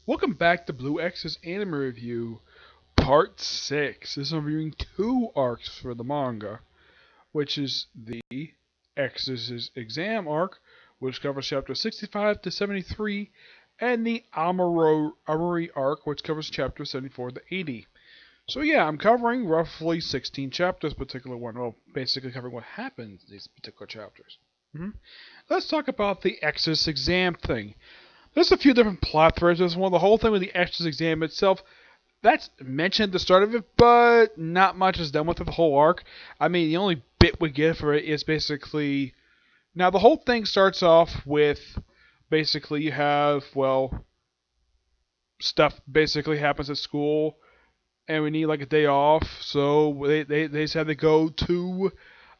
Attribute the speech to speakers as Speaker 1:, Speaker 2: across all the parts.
Speaker 1: Welcome back to Blue X's Anime Review, Part 6. This is reviewing two arcs for the manga, which is the Exorcist Exam arc, which covers chapters 65 to 73, and the Aomori arc, which covers chapters 74 to 80. So yeah, I'm covering roughly 16 chapters, particular one. Well, basically covering what happens in these particular chapters. Let's talk about the Exorcist Exam thing. There's a few different plot threads. There's one, the whole thing with the Exorcist Exam itself, that's mentioned at the start of it, but not much is done with it, the whole arc. I mean, the only bit we get for it is basically... Now, the whole thing starts off with, basically, you have, well, stuff basically happens at school, and we need, like, a day off, so they decide to go to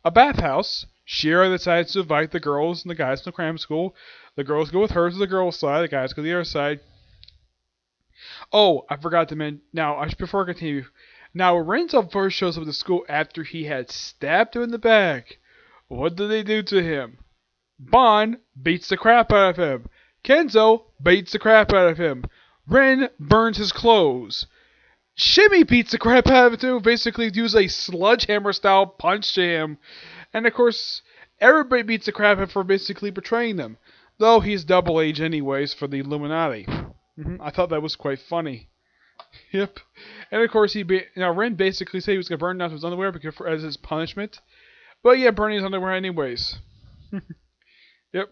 Speaker 1: a bathhouse. Shira decides to invite the girls and the guys to the cram school. The girls go with her to the girls' side. The guys go to the other side. Oh, I forgot to mention. Now, before I continue. Now, Renzo first shows up at the school after he had stabbed her in the back. What do they do to him? Bon beats the crap out of him. Kenzo beats the crap out of him. Ren burns his clothes. Shimmy beats the crap out of him too. Basically, uses a sledgehammer style punch to him. And of course, everybody beats the crap out of him for basically betraying them. Though he's double age anyways for the Illuminati. I thought that was quite funny. Yep. And of course, Ren basically said he was going to burn down his underwear as his punishment. But yeah, burning his underwear anyways. Yep.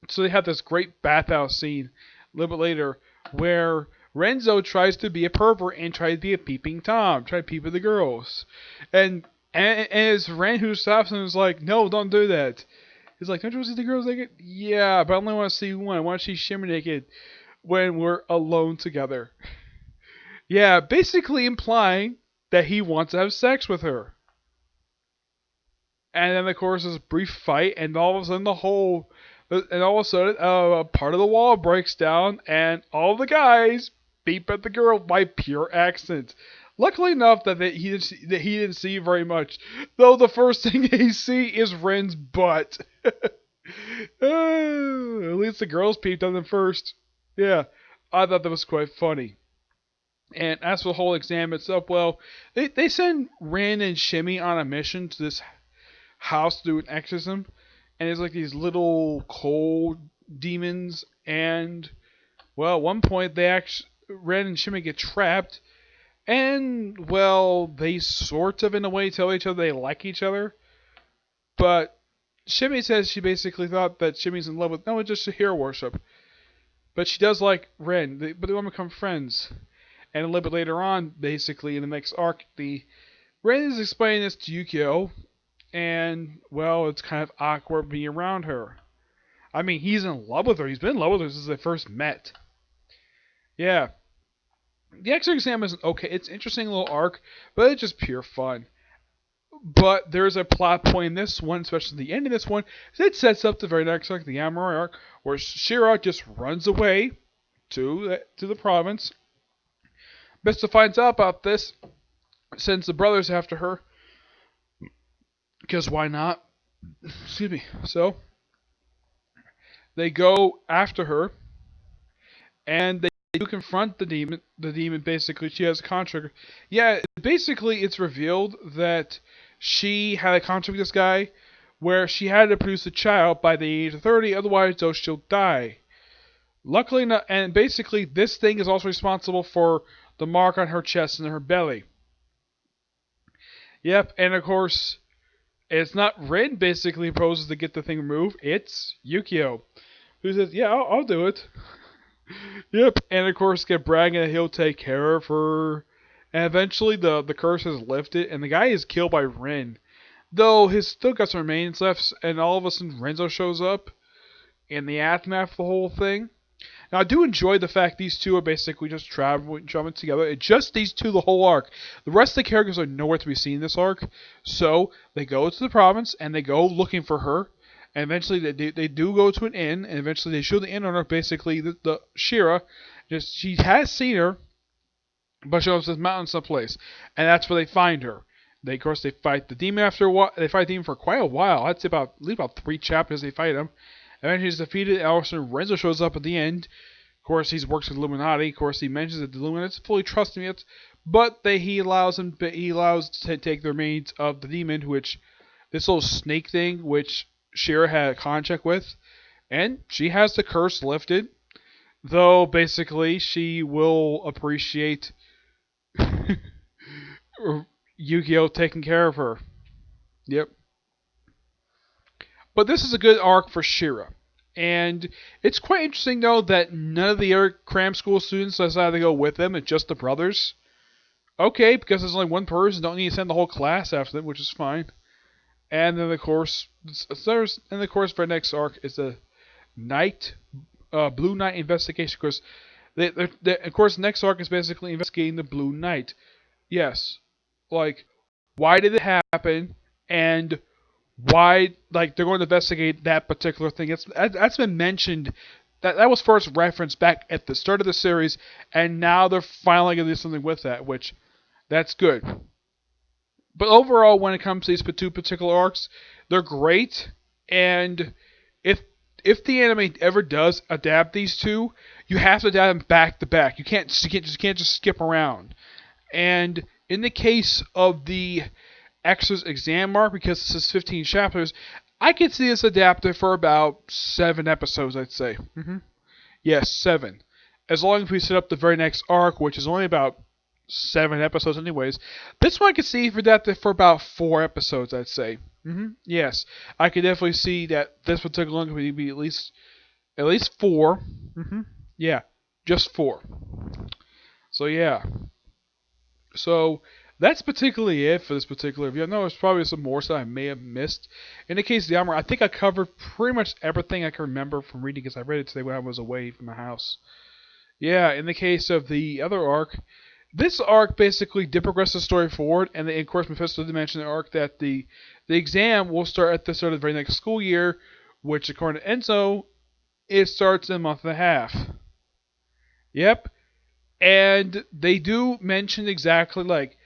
Speaker 1: So they have this great bathhouse scene a little bit later where Renzo tries to be a pervert and tries to be a peeping Tom, try to peep at the girls. And it's Ren who stops and is like, no, don't do that. He's like, don't you want to see the girls naked? Yeah, but I only want to see one. I want to see Shimmer naked when we're alone together. Yeah, basically implying that he wants to have sex with her. And then, of course, there's a brief fight, and all of a sudden a part of the wall breaks down, and all the guys beep at the girl by pure accident. Luckily enough that he didn't see very much, though the first thing they see is Ren's butt. At least the girls peeped on them first. Yeah, I thought that was quite funny. And as for the whole exam itself, well, they send Ren and Shimmy on a mission to this house to do an exorcism, and it's like these little cold demons, and well, at one point Ren and Shimmy get trapped, and well, they sort of in a way tell each other they like each other, but Shimmy says she basically thought that Shimmy's in love with it's just a hero worship, but she does like Ren, but they want to become friends. And a little bit later on, basically in the next arc, Ren is explaining this to Yukio, and well, it's kind of awkward being around her. I mean, he's in love with her. He's been in love with her since they first met. Yeah. The Exorcist Exam isn't okay. It's an interesting little arc, but it's just pure fun. But there's a plot point in this one, especially the end of this one. It sets up the very next arc, the Aomori arc, where Shira just runs away to the province. Besta finds out about this, sends the brothers after her, because why not? Excuse me. So they go after her, and they do confront the demon. The demon basically, she has a contract. Yeah, basically it's revealed that she had a contract with this guy, where she had to produce a child by the age of 30, otherwise she'll die. Luckily not, and basically this thing is also responsible for the mark on her chest and her belly. Yep, and of course, it's not Ren basically proposes to get the thing removed, it's Yukio, who says, yeah, I'll do it. Yep, and of course, get bragging that he'll take care of her. And eventually, the curse is lifted, and the guy is killed by Ren. Though, his still got some remains left, and all of a sudden, Renzo shows up in the aftermath of the whole thing. Now, I do enjoy the fact these two are basically just traveling together. It's just these two the whole arc. The rest of the characters are nowhere to be seen in this arc. So, they go to the province, and they go looking for her. And eventually, they do go to an inn, and eventually they show the inn owner, basically, the Shira. She has seen her, but she goes to this mountain someplace. And that's where they find her. Of course, they fight the demon after a while. They fight the demon for quite a while. I'd say about 3 chapters they fight him. Eventually he's defeated, and all of a sudden Renzo shows up at the end. Of course, he's works with the Illuminati. Of course, he mentions that the Illuminati fully trust him yet, but he allows to take the remains of the demon, which this little snake thing, which Shira had a contract with, and she has the curse lifted. Though basically, she will appreciate Yu-Gi-Oh taking care of her. Yep. But this is a good arc for Shira. And it's quite interesting, though, that none of the other cram school students decided to go with them. It's just the brothers. Okay, because there's only one person, don't need to send the whole class after them, which is fine. And then, of course, for the next arc is the Blue Knight investigation. Of course, the next arc is basically investigating the Blue Knight. Yes, like, why did it happen, and why, like, they're going to investigate that particular thing. That's been mentioned. That was first referenced back at the start of the series, and now they're finally going to do something with that, which, that's good. But overall, when it comes to these two particular arcs, they're great, and if the anime ever does adapt these two, you have to adapt them back to back. You can't just skip around. And in the case of the Exorcist exam arc, because this is 15 chapters, I could see this adapted for about 7 episodes, I'd say. Yes, 7. As long as we set up the very next arc, which is only about 7 episodes anyways. This one I could see for that for about 4 episodes, I'd say. Yes, I could definitely see that this particular one would be at least 4. Yeah, just 4. So yeah. So that's particularly it for this particular review. I know there's probably some more stuff I may have missed. In the case of the Aomori, I think I covered pretty much everything I can remember from reading, because I read it today when I was away from the house. Yeah, in the case of the other arc, this arc basically did progress the story forward, and of course Mephisto did mention the arc that the exam will start at the start of the very next school year, which according to Enzo, it starts in a month and a half. Yep. And they do mention exactly like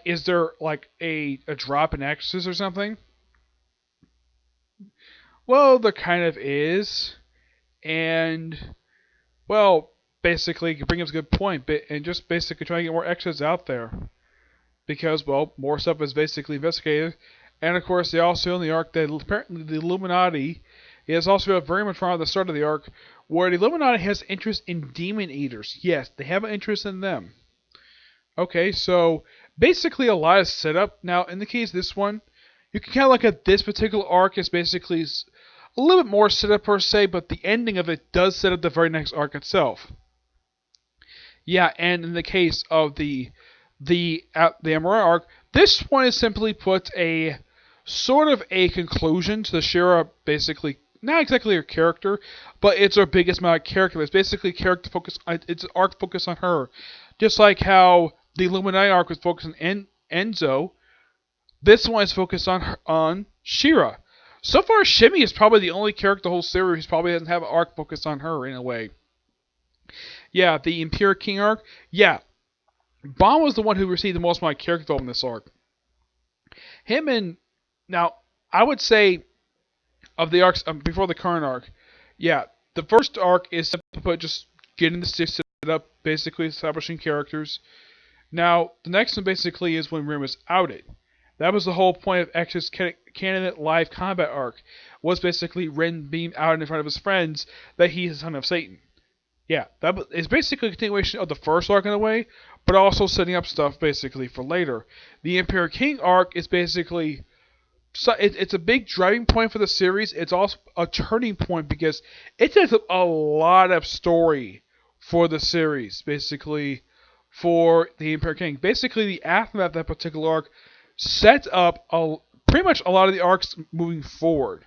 Speaker 1: is there like a drop in Exorcist or something? Well, there kind of is. And well, basically, you bring up a good point, and just basically trying to get more extras out there. Because, well, more stuff is basically investigated. And, of course, they also in the arc that apparently the Illuminati is also very much around the start of the arc, where the Illuminati has interest in demon eaters. Yes, they have an interest in them. Okay, so basically a lot is set up. Now, in the case of this one, you can kind of look at this particular arc as basically a little bit more set up per se, but the ending of it does set up the very next arc itself. Yeah, and in the case of the Aomori arc, this one is simply put a sort of a conclusion to the Shira, basically not exactly her character, but it's her biggest amount of character. It's basically character focus. It's an arc focus on her, just like how the Illuminati arc was focused on Enzo. This one is focused on Shira. So far, Shimi is probably the only character the whole series probably doesn't have an arc focused on her in a way. Yeah, the Imperial King arc. Yeah, Bond was the one who received the most amount of character development in this arc. Him and now I would say of the arcs before the current arc. Yeah, the first arc is just getting the six set up, basically establishing characters. Now the next one basically is when Rim is outed. That was the whole point of X's candidate live combat arc, was basically Ren being out in front of his friends that he is the son of Satan. Yeah, that is basically a continuation of the first arc in a way, but also setting up stuff basically for later. The Imperial King arc is basically, it's a big driving point for the series. It's also a turning point because it sets up a lot of story for the series, basically, for the Imperial King. Basically, the aftermath of that particular arc sets up pretty much a lot of the arcs moving forward.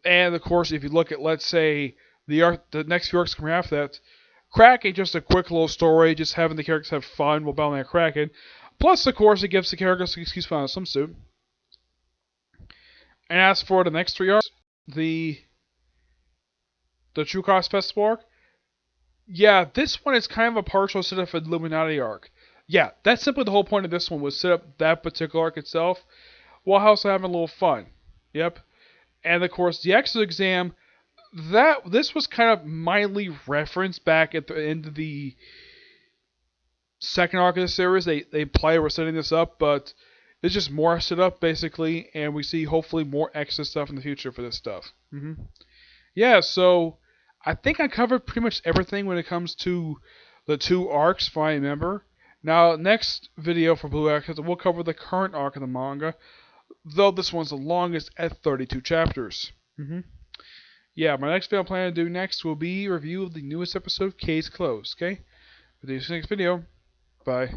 Speaker 1: And of course, if you look at, let's say, the next few arcs coming after that, Kraken, just a quick little story, just having the characters have fun while battling a Kraken. Plus, of course, it gives the characters an excuse to put on a swimsuit. And as for the next 3 arcs, the True Cost Festival arc, yeah, this one is kind of a partial setup for the Illuminati arc. Yeah, that's simply the whole point of this one, was set up that particular arc itself, while also having a little fun. Yep. And of course, the Exorcist exam, this was kind of mildly referenced back at the end of the second arc of the series. They play were setting this up, but it's just more set up basically, and we see hopefully more extra stuff in the future for this stuff. Yeah, so I think I covered pretty much everything when it comes to the two arcs, if I remember. Now, next video for Blue Exorcist, we'll cover the current arc of the manga, though this one's the longest at 32 chapters. Yeah, my next video I plan to do next will be a review of the newest episode of Case Closed, okay? See you next video. Bye.